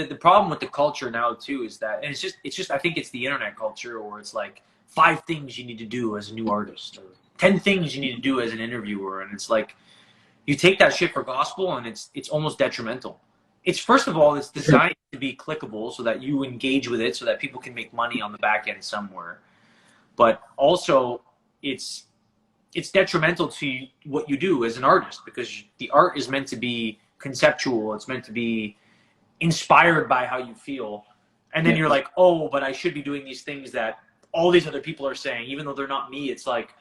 the problem with the culture now too is that, and it's just I think it's the internet culture, or it's like 5 things you need to do as a new artist, or 10 things you need to do as an interviewer, and it's like you take that shit for gospel, and it's almost detrimental. It's first of all, it's designed to be clickable so that you engage with it, so that people can make money on the back end somewhere. But also, it's detrimental to what you do as an artist, because the art is meant to be conceptual. It's meant to be inspired by how you feel. And then you're like, oh, but I should be doing these things that all these other people are saying, even though they're not me. It's like,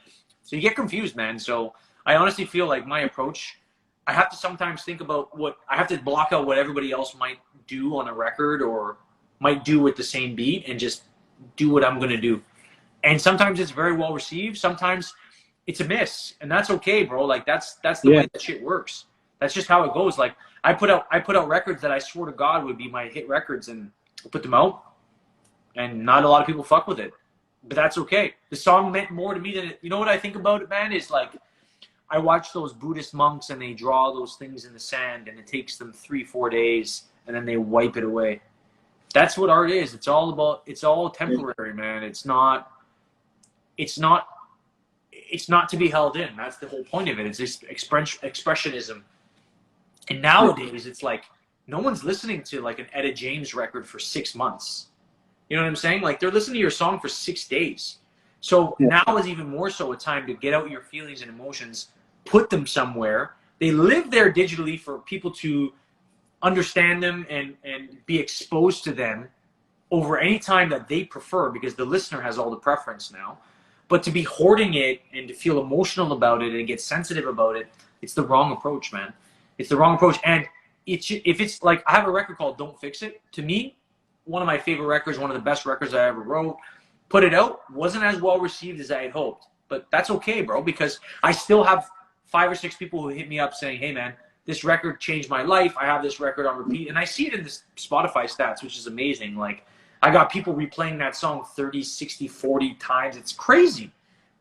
so you get confused, man. So I honestly feel like my approach, I have to sometimes think about I have to block out what everybody else might do on a record or might do with the same beat, and just do what I'm going to do. And sometimes it's very well received. Sometimes it's a miss, and that's okay, bro. Like that's the way that shit works. That's just how it goes. Like I put out records that I swore to God would be my hit records, and I put them out, and not a lot of people fuck with it, but that's okay. The song meant more to me than it. You know what I think about it, man? Is like I watch those Buddhist monks, and they draw those things in the sand, and it takes them 3-4 days, and then they wipe it away. That's what art is. It's all temporary, man. It's not to be held in. That's the whole point of it. It's just expressionism. And nowadays, it's like no one's listening to like an Etta James record for 6 months. You know what I'm saying? Like they're listening to your song for 6 days. So now is even more so a time to get out your feelings and emotions, put them somewhere. They live there digitally for people to understand them and be exposed to them over any time that they prefer, because the listener has all the preference now. But to be hoarding it and to feel emotional about it and get sensitive about it, it's the wrong approach, man. It's the wrong approach. And if it's like, I have a record called Don't Fix It. To me, one of my favorite records, one of the best records I ever wrote. Put it out, wasn't as well received as I had hoped. But that's okay, bro, because I still have 5 or 6 people who hit me up saying, hey, man, this record changed my life. I have this record on repeat. And I see it in the Spotify stats, which is amazing. Like, I got people replaying that song 30, 60, 40 times. It's crazy.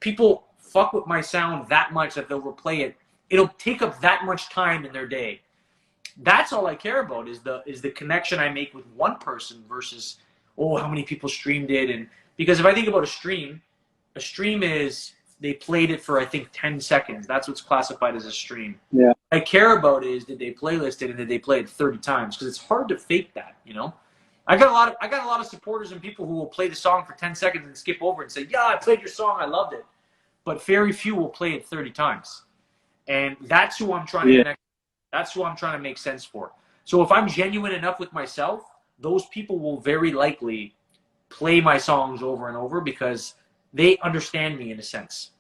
People fuck with my sound that much that they'll replay it. It'll take up that much time in their day. That's all I care about, is the connection I make with one person versus, oh, how many people streamed it. And because if I think about a stream is, they played it for, I think, 10 seconds. That's what's classified as a stream. Yeah. What I care about is, did they playlist it and did they play it 30 times? Because it's hard to fake that, you know? I got a lot of supporters and people who will play the song for 10 seconds and skip over and say, yeah, I played your song, I loved it. But very few will play it 30 times. And that's who I'm trying to connect. That's who I'm trying to make sense for. So if I'm genuine enough with myself, those people will very likely play my songs over and over because they understand me in a sense.